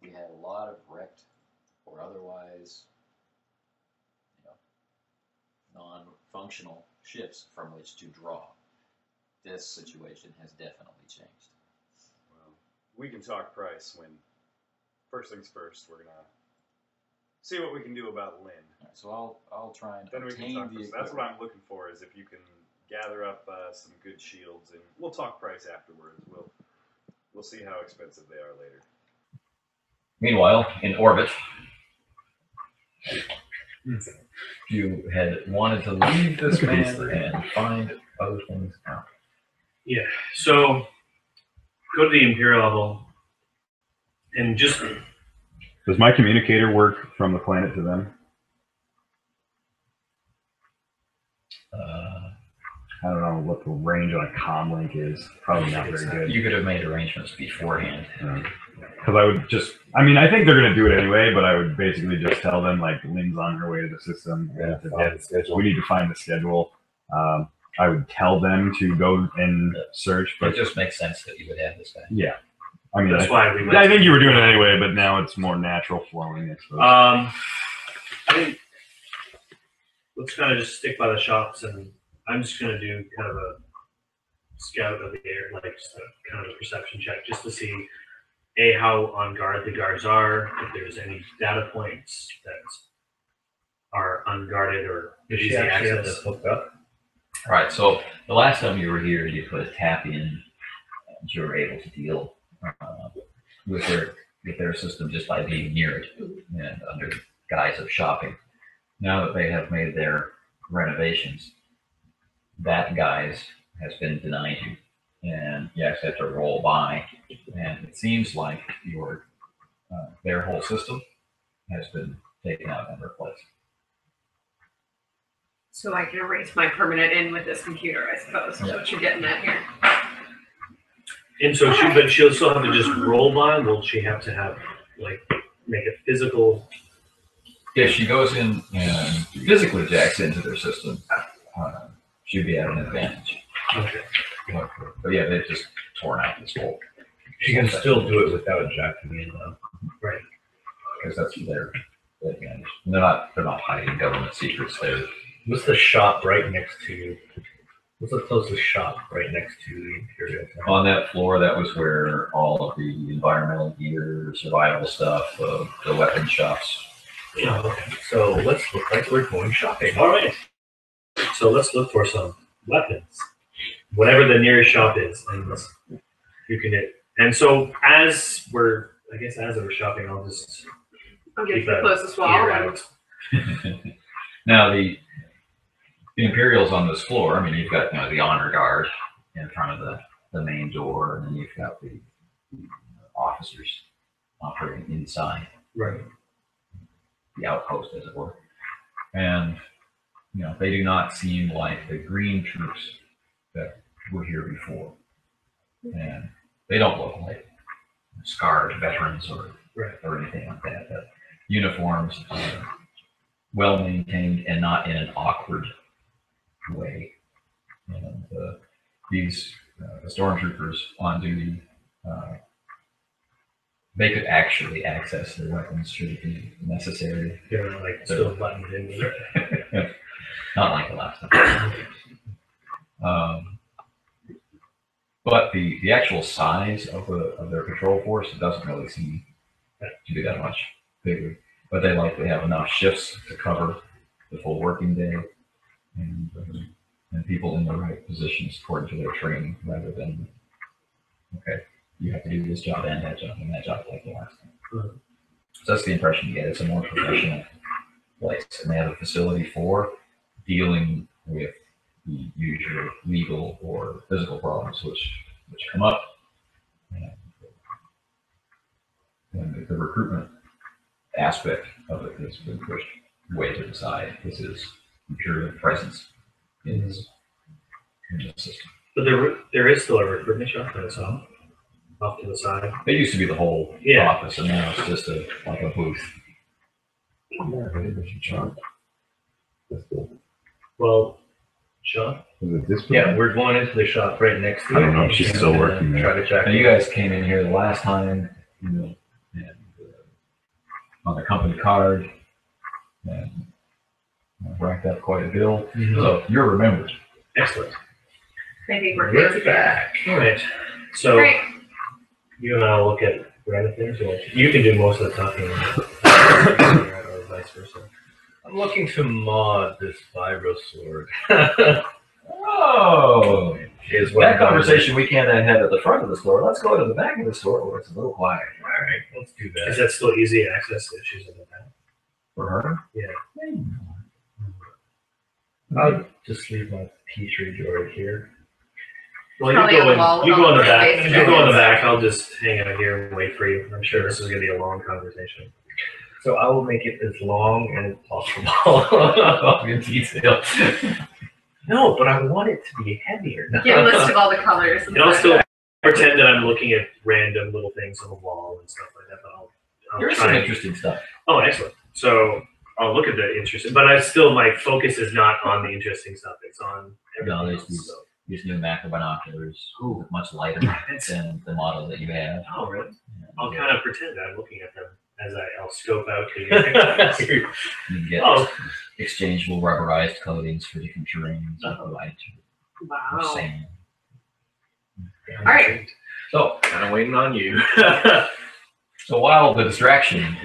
Speaker 8: we had a lot of wrecked or otherwise, non-functional ships from which to draw. This situation has definitely changed.
Speaker 4: well, we can talk price when, first things first, we're going to see what we can do about Lynn.
Speaker 8: All right, so I'll try and
Speaker 4: Then we can
Speaker 8: obtain
Speaker 4: talk
Speaker 8: the
Speaker 4: price. That's
Speaker 8: equipment.
Speaker 4: what I'm looking for, is if you can gather up some good shields, and we'll talk price afterwards. We'll see how expensive they are later.
Speaker 1: Meanwhile, in orbit, If you had wanted to leave this man and find other things out.
Speaker 2: Yeah. So go to the Imperial level and just.
Speaker 6: Does my communicator work from the planet to them? I don't know what the range on a comm link is. Probably not very good.
Speaker 1: You could have made arrangements beforehand.
Speaker 6: Because I would just, I mean, I think they're going to do it anyway, but I would basically just tell them, like, Lynn's on her way to the system.
Speaker 5: Yeah,
Speaker 6: We need to find the schedule. I would tell them to go and search,
Speaker 1: But
Speaker 6: but
Speaker 1: it just makes sense that you would have this guy.
Speaker 6: yeah. I mean,
Speaker 2: That's why we went.
Speaker 6: I think you were doing it anyway, but now it's more natural flowing, I suppose.
Speaker 2: I think let's kind of just stick by the shops, and I'm just going to do kind of a scout of the air, like just a kind of a perception check, just to see how on guard the guards are, if there's any data points that are unguarded or easy access.
Speaker 7: hooked up?
Speaker 1: All right, so the last time you were here, you put a tap in, and you were able to deal with their system just by being near it and under the guise of shopping. Now that they have made their renovations, that guise has been denied you, and you actually have to roll by. And it seems like their whole system has been taken out and replaced.
Speaker 3: So I can erase my permanent in with this computer, I suppose. That's what you're getting at here.
Speaker 2: And so but she'll still have to just roll by. Will she have to have make a physical?
Speaker 1: If she goes in and physically jacks into their system, she'd be at an advantage.
Speaker 2: Okay.
Speaker 1: But yeah, they've just torn out this whole.
Speaker 7: She can still do it without jacking in, though.
Speaker 2: Right.
Speaker 1: Because that's their advantage. And they're not hiding government secrets.
Speaker 7: What's the shop right next to? What's the closest shop right next to the Imperial?
Speaker 1: On that floor, that was where all of the environmental gear, survival stuff, the weapon shops.
Speaker 7: Yeah. Okay. So let's look like we're going shopping.
Speaker 2: All right. So let's look for some weapons, whatever the nearest shop is, and you can hit. And so as we're shopping, I'll
Speaker 3: I'll get
Speaker 2: keep
Speaker 3: to the
Speaker 2: a
Speaker 3: closest wall.
Speaker 2: ear
Speaker 3: And
Speaker 2: out.
Speaker 1: Now the Imperials on this floor. I mean, you've got the honor guard in front of the main door, and then you've got the officers operating inside.
Speaker 2: Right.
Speaker 1: The outpost, as it were. And they do not seem like the green troops that were here before. And they don't look like scarred veterans or anything like that. The uniforms are well maintained and not in an awkward way. And these stormtroopers on duty, they could actually access their weapons should it be necessary.
Speaker 2: They're still buttoned in.
Speaker 1: Not like the last time. But the actual size of their patrol force doesn't really seem to be that much bigger. But they likely have enough shifts to cover the full working day, and people in the right positions according to their training, rather than you have to do this job and that job like the last time.
Speaker 2: Mm-hmm.
Speaker 1: So that's the impression you get. It's a more professional place, and they have a facility for dealing with the usual legal or physical problems which come up. And the recruitment aspect of it has been pushed way to the side. This is Imperial presence in the system.
Speaker 2: But there is still a recruitment shop that's off to the side.
Speaker 1: It used to be the whole office, and now it's just like a booth.
Speaker 2: Well, Sean?
Speaker 7: Yeah, we're going into the shop right next to it.
Speaker 6: I don't know if she's still working there.
Speaker 7: Try to check.
Speaker 1: And you guys came in here the last time, and on the company card, and racked up quite a bill.
Speaker 2: Mm-hmm.
Speaker 1: So you're remembered.
Speaker 2: Excellent.
Speaker 3: I think we're good to go.
Speaker 2: All right. So
Speaker 3: Great.
Speaker 2: you and I will look at random things. Or you can do most of the talking, or vice versa.
Speaker 7: I'm looking to mod this vibro sword.
Speaker 1: Oh,
Speaker 7: Is what
Speaker 1: that
Speaker 7: I'm going
Speaker 1: conversation we can't have at the front of the store. Let's go to the back of the store where it's a little quiet.
Speaker 7: to. All right, let's do
Speaker 2: Is
Speaker 7: that.
Speaker 2: that still easy access if she's in the back?
Speaker 1: For her?
Speaker 2: Yeah.
Speaker 7: I'll just leave my Petri drawer here.
Speaker 2: Well,
Speaker 3: Probably on the wall with
Speaker 2: you
Speaker 3: all
Speaker 2: go in
Speaker 3: the
Speaker 2: the back.
Speaker 3: space
Speaker 2: You go in the
Speaker 3: bags.
Speaker 2: back. I'll just hang out here and wait for you. I'm sure this is gonna be a long conversation.
Speaker 7: So I will make it as long as possible.
Speaker 1: In detail.
Speaker 7: No, but I want it to be heavier.
Speaker 3: Get a list of all the colors.
Speaker 2: And I'll still pretend that I'm looking at random little things on the wall and stuff like that. But I'll
Speaker 1: There's
Speaker 2: try
Speaker 1: some
Speaker 2: and-
Speaker 1: interesting stuff.
Speaker 2: Oh, excellent. So I'll look at the interesting, but my focus is not on the interesting stuff. It's on
Speaker 1: No,
Speaker 2: everything
Speaker 1: there's
Speaker 2: else.
Speaker 1: these, these new macro binoculars,
Speaker 2: Ooh.
Speaker 1: much lighter than the model that you have.
Speaker 2: Oh, really? I'll
Speaker 1: And,
Speaker 2: kind of pretend I'm looking at them as I'll scope out the.
Speaker 1: you can get
Speaker 2: Oh.
Speaker 1: exchangeable rubberized coatings for different terrains, like light or
Speaker 3: Wow.
Speaker 1: sand.
Speaker 3: All right.
Speaker 1: So,
Speaker 2: Kind of waiting on you.
Speaker 1: so while the distraction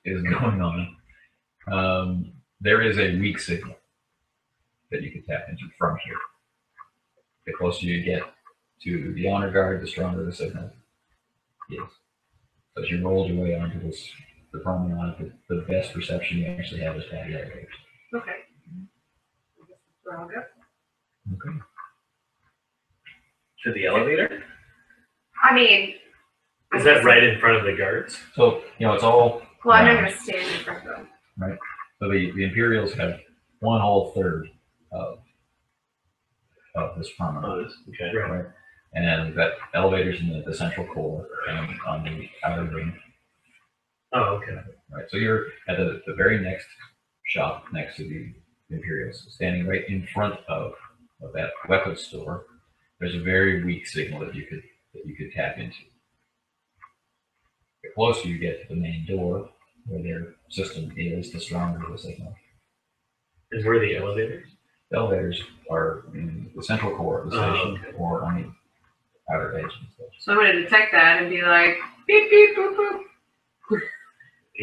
Speaker 1: is going on, there is a weak signal that you can tap into from here. The closer you get to the honor guard, the stronger the signal is. So as you roll your way onto the promenade, the best reception you actually have is by the elevators.
Speaker 3: Okay. We're all good.
Speaker 1: Okay.
Speaker 2: To the elevator?
Speaker 3: I mean,
Speaker 2: Is that right in front of the guards?
Speaker 1: So, it's all,
Speaker 3: well, I'm not going to stand in front of them.
Speaker 1: so the Imperials have one whole third of this promenade.
Speaker 2: Okay.
Speaker 1: Right. And then we've got elevators in the central core and on the outer ring.
Speaker 2: Oh, okay.
Speaker 1: Right. So you're at the very next shop next to the Imperials, standing right in front of that weapons store. There's a very weak signal that you could tap into. The closer you get to the main door where their system is, the stronger the signal.
Speaker 2: And where are the elevators?
Speaker 1: The elevators are in the central core of the station or on the outer edge of the station.
Speaker 3: So I'm going to detect that and be like, beep, beep, boop, boop.
Speaker 2: Are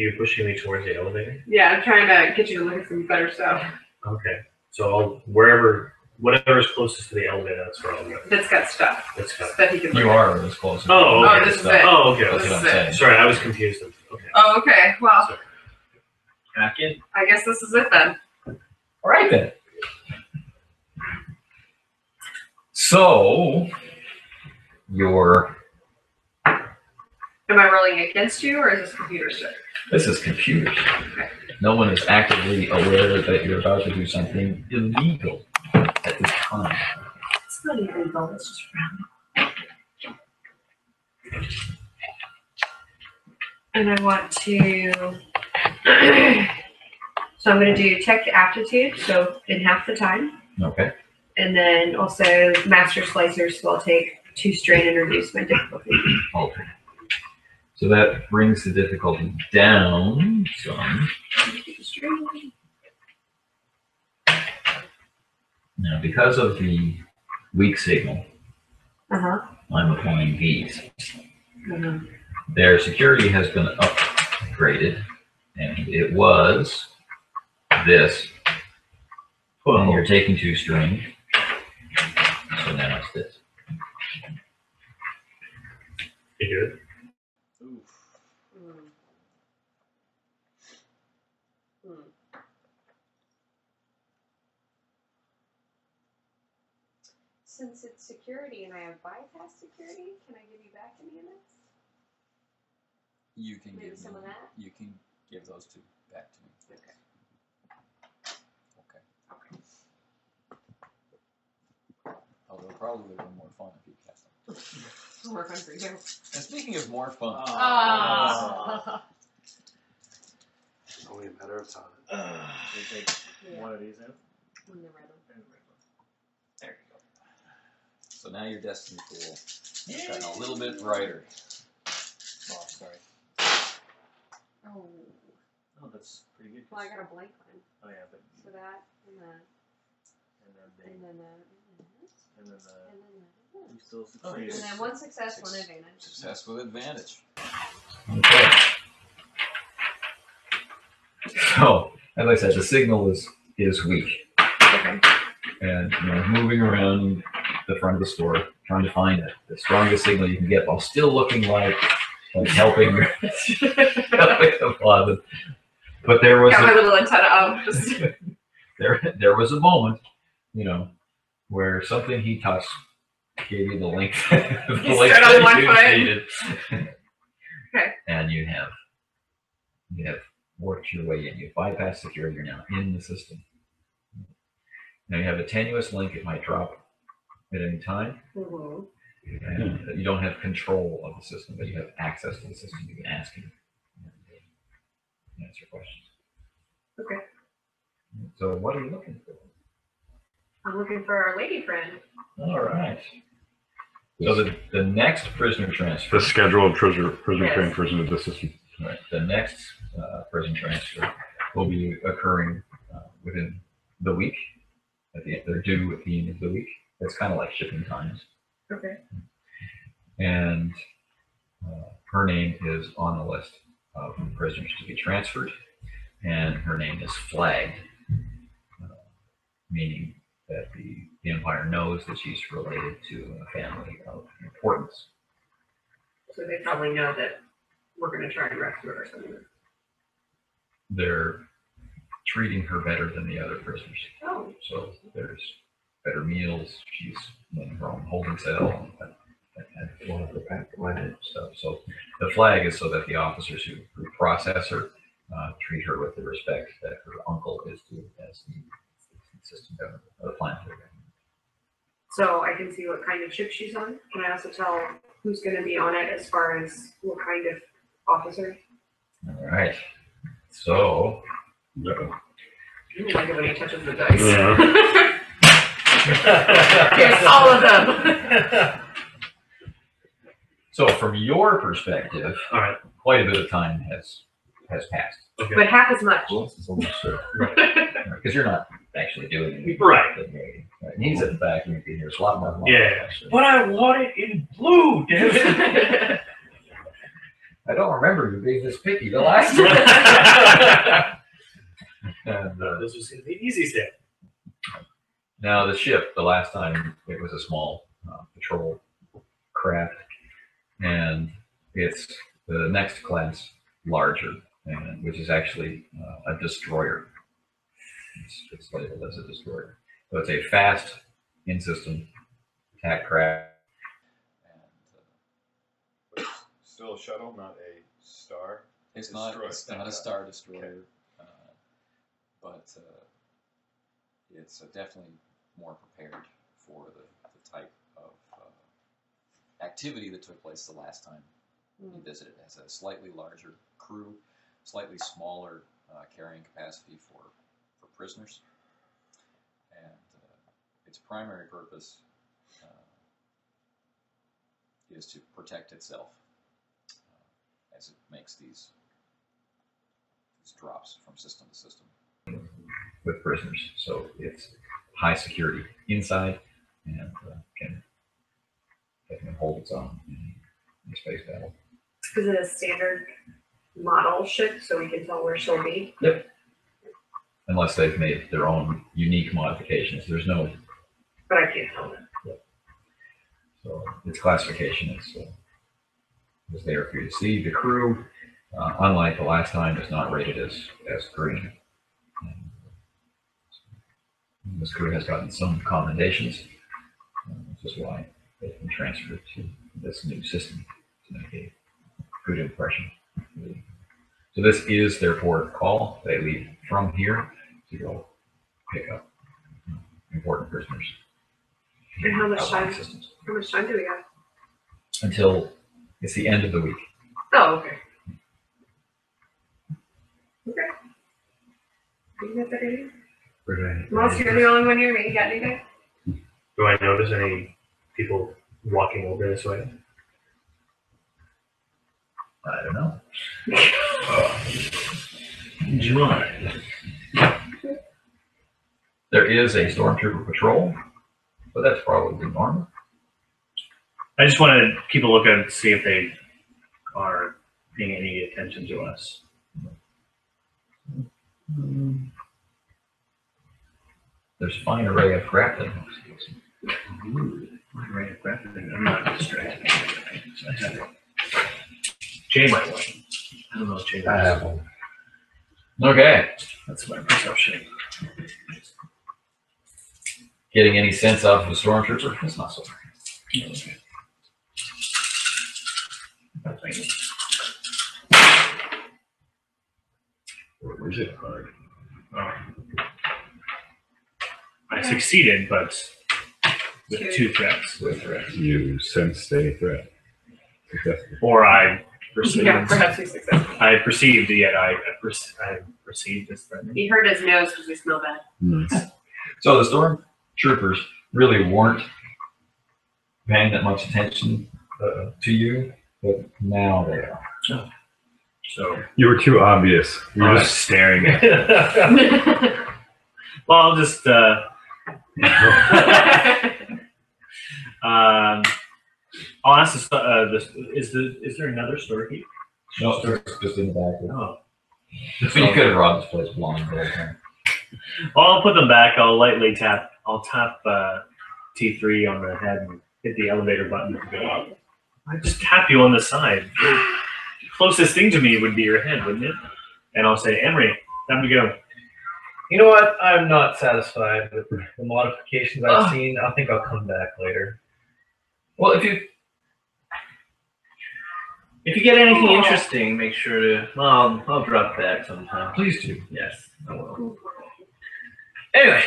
Speaker 2: you pushing me towards the elevator?
Speaker 3: Yeah, I'm trying to get you to look at some better stuff
Speaker 2: Okay. So whatever's closest to the elevator, that's where I'll go.
Speaker 3: that's got stuff.
Speaker 2: That's got.
Speaker 3: That he can look
Speaker 1: You
Speaker 3: at.
Speaker 1: are as close.
Speaker 2: Oh, okay.
Speaker 3: this is it.
Speaker 2: Oh, okay.
Speaker 1: That's
Speaker 3: This
Speaker 1: what
Speaker 3: is
Speaker 1: I'm saying.
Speaker 2: Sorry, I was confused. Okay.
Speaker 3: Oh, okay. Well,
Speaker 2: Sorry.
Speaker 7: Back in.
Speaker 3: I guess this is it then.
Speaker 1: All right then. So
Speaker 3: Am I rolling against you, or is this computer stuff?
Speaker 1: this is computers. No one is actively aware that you're about to do something illegal at this time.
Speaker 3: It's not illegal. It's just random. And I want to. So I'm going to do tech aptitude, so in half the time.
Speaker 1: Okay.
Speaker 3: And then also master slicers, so I'll take 2 strain and reduce my difficulty.
Speaker 1: Okay. So that brings the difficulty down some. Now, because of the weak signal,
Speaker 3: Uh-huh.
Speaker 1: I'm applying these. Their security has been upgraded, and it was this. And you're taking 2 strain. So now it's this.
Speaker 2: You good?
Speaker 3: Since it's security and I have bypass security, can I give you back any of this?
Speaker 8: You can
Speaker 3: Maybe
Speaker 8: give
Speaker 3: some of that?
Speaker 8: You can give those 2 back to me.
Speaker 3: Okay.
Speaker 8: Okay. Although probably would have been more fun if you cast them.
Speaker 3: More fun for you.
Speaker 8: And speaking of more fun,
Speaker 5: Only a matter of time.
Speaker 2: You take one of these out.
Speaker 3: And the red one.
Speaker 8: there you go. So now your destiny pool is gotten a little bit brighter. Oh, sorry.
Speaker 3: Oh.
Speaker 2: Oh, that's pretty good.
Speaker 3: Well, I got a blank one.
Speaker 2: Oh yeah, but
Speaker 3: So that, and that,
Speaker 2: and then they,
Speaker 3: and then that,
Speaker 2: and then
Speaker 3: and then that.
Speaker 2: you still
Speaker 3: And
Speaker 2: succeed.
Speaker 3: then 1 success, 1 advantage.
Speaker 8: Success with advantage.
Speaker 1: Okay. So, as I said, the signal is weak.
Speaker 3: Okay.
Speaker 1: And moving around the front of the store, trying to find the strongest signal you can get while still looking like helping a lot of But there was
Speaker 3: Got my little antenna up. Just
Speaker 1: there was a moment, where something he touched gave you the link. The
Speaker 3: You
Speaker 1: link
Speaker 3: stood on
Speaker 1: that
Speaker 3: one
Speaker 1: you
Speaker 3: foot.
Speaker 1: needed.
Speaker 3: Okay.
Speaker 1: And you have worked your way in. You bypass security. You're now in the system. Now you have a tenuous link. It might drop at any time.
Speaker 3: Mhm.
Speaker 1: And you don't have control of the system, but you have access to the system. You can ask him and answer questions.
Speaker 3: Okay.
Speaker 1: So what are you looking for?
Speaker 3: I'm looking for our lady friend.
Speaker 1: All right. So the next prisoner transfer.
Speaker 6: The scheduled prisoner
Speaker 3: Yes.
Speaker 6: transfers into the system.
Speaker 1: Right. The next prison transfer will be occurring within the week. They're due at the end of the week. It's kind of like shipping times.
Speaker 3: Okay.
Speaker 1: And her name is on the list of prisoners to be transferred, and her name is flagged, meaning that the Empire knows that she's related to a family of importance.
Speaker 3: So they probably know that we're going to try and rescue her or something.
Speaker 1: They're treating her better than the other prisoners.
Speaker 3: Oh.
Speaker 1: So there's better meals. She's in her own holding cell. And one of the pack-minded stuff. So the flag is so that the officers who process her treat her with the respect that her uncle is due as the assistant governor of the planetary government.
Speaker 3: So I can see what kind of ship she's on. Can I also tell who's going to be on it as far as what kind of officer?
Speaker 1: All right. So
Speaker 3: I don't like it when he touches the dice.
Speaker 6: Yeah.
Speaker 3: Here's all of them.
Speaker 1: so from your perspective,
Speaker 7: All right.
Speaker 1: quite a bit of time has passed.
Speaker 7: Okay.
Speaker 3: But half as much.
Speaker 1: Because you're not actually doing anything.
Speaker 7: Right.
Speaker 1: Right. And he's at the back, and you can hear a lot more.
Speaker 7: Yeah. But I want it in blue, damn it.
Speaker 1: I don't remember you being this picky the last time. And,
Speaker 7: This was the easy step.
Speaker 1: now the ship, the last time it was a small patrol craft, and it's the next class larger, and which is actually a destroyer. It's labeled as a destroyer. So it's a fast in-system attack craft.
Speaker 4: But it's still a shuttle, not a star.
Speaker 8: It's
Speaker 4: Destroyer.
Speaker 8: not a star destroyer, but it's definitely more prepared for the type of activity that took place the last time you visited. It has a slightly larger crew, slightly smaller carrying capacity for prisoners, and its primary purpose is to protect itself as it makes these drops from system to system.
Speaker 1: With prisoners, so it's high security inside and can hold its own in space battle.
Speaker 3: Is it a standard model ship so we can tell where she'll be?
Speaker 1: Yep. Unless they've made their own unique modifications, there's no.
Speaker 3: But I can't tell them.
Speaker 1: Yep. So its classification is there for you to see. The crew, unlike the last time, is not rated as green. This crew has gotten some commendations, which is why they've been transferred to this new system to make a good impression. So this is their port of call. They leave from here to go pick up important prisoners.
Speaker 3: And how much
Speaker 1: Outlying
Speaker 3: time?
Speaker 1: systems.
Speaker 3: How much time do we have?
Speaker 1: Until it's the end of the week.
Speaker 3: Oh, okay. Okay. You got that idea? Moss, you're the only one here. You got anything?
Speaker 7: Do I notice any people walking over this way?
Speaker 1: I don't know.
Speaker 7: July.
Speaker 1: There is a stormtrooper patrol, but that's probably normal.
Speaker 2: I just want to keep a look at it to see if they are paying any attention to us.
Speaker 1: There's a fine array of grappling hooks.
Speaker 2: Right, I'm not distracted. Jay might want. I don't know if Jay.
Speaker 9: I have one.
Speaker 1: Okay.
Speaker 2: That's my perception.
Speaker 1: Getting any sense off of the stormtrooper? It's not so bad.
Speaker 2: Okay.
Speaker 6: Where's it card?
Speaker 2: I succeeded, but with 2 threats.
Speaker 6: You sense a threat. Successful.
Speaker 2: Or I perceived.
Speaker 3: Yeah, perhaps he's successful.
Speaker 2: I perceived, yet I perceived this threat.
Speaker 3: He hurt his nose because we smell bad.
Speaker 6: Nice.
Speaker 1: So the stormtroopers really weren't paying that much attention to you, but now they are.
Speaker 2: So
Speaker 6: You were too obvious. You
Speaker 2: I
Speaker 6: were
Speaker 2: was
Speaker 6: just
Speaker 2: staring at it. Well, I'll just I'll ask is there another store key?
Speaker 1: No, it's just in the back.
Speaker 2: Oh.
Speaker 1: So you could have robbed this place blind the whole time.
Speaker 2: Well, I'll put them back. I'll lightly tap. I'll tap T3 on the head and hit the elevator button to go up. I just tap you on the side. The closest thing to me would be your head, wouldn't it? And I'll say, Emery, time to go.
Speaker 7: You know what? I'm not satisfied with the modifications I've seen. I think I'll come back later.
Speaker 1: Well, if you
Speaker 7: get anything interesting, make sure to. I'll drop back sometime.
Speaker 1: please do.
Speaker 7: Yes, I will. Anyway,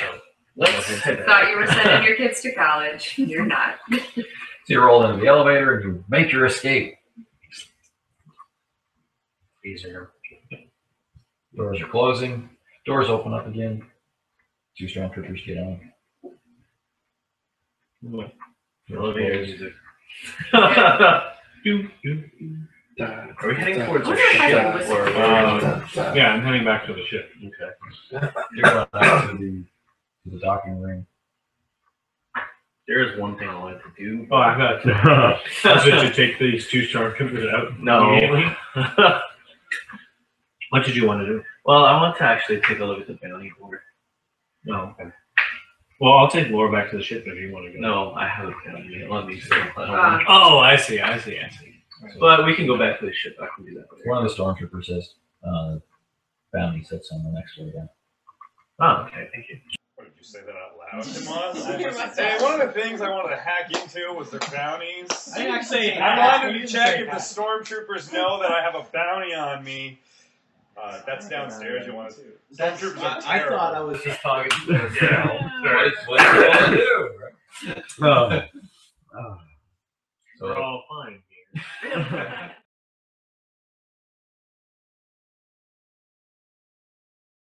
Speaker 7: let's head back.
Speaker 3: Thought you were sending your kids to college. You're not.
Speaker 1: So you roll into the elevator and you make your escape.
Speaker 2: Easier.
Speaker 1: Doors are closing. Doors open up again. 2 stormtroopers get on.
Speaker 2: The elevator music.
Speaker 7: Are we heading towards
Speaker 3: I
Speaker 7: a
Speaker 3: wonder if I
Speaker 7: ship
Speaker 3: can listen
Speaker 7: or?
Speaker 3: to
Speaker 2: Yeah, I'm heading back to the ship.
Speaker 7: Okay.
Speaker 1: You're going out to the docking ring.
Speaker 7: There is one thing I like to do.
Speaker 2: Oh, I got to. Did you take these 2 stormtroopers out
Speaker 7: No.
Speaker 2: immediately? What did you want to do?
Speaker 7: Well, I want to actually take a look at the bounty board.
Speaker 2: No. Okay. Well, I'll take Laura back to the ship if you want to go.
Speaker 7: No, I have a bounty. Let me see.
Speaker 2: Oh, I see.
Speaker 7: But we can go back to the ship. I can do that later.
Speaker 1: One of the stormtroopers says, bounty sits on the next floor down.
Speaker 7: Oh, okay. Thank you.
Speaker 4: What, did you say that out loud to Moz?
Speaker 3: Your mustache.
Speaker 4: Hey, one of the things I wanted to hack into was their bounties.
Speaker 2: I didn't actually.
Speaker 4: I wanted to check if the stormtroopers know that I have a bounty on me. That's downstairs. You want to? Stormtroopers are
Speaker 7: I
Speaker 4: terrible.
Speaker 7: thought I was just talking to myself.
Speaker 1: What do you want to do?
Speaker 6: Oh.
Speaker 2: We're all fine here.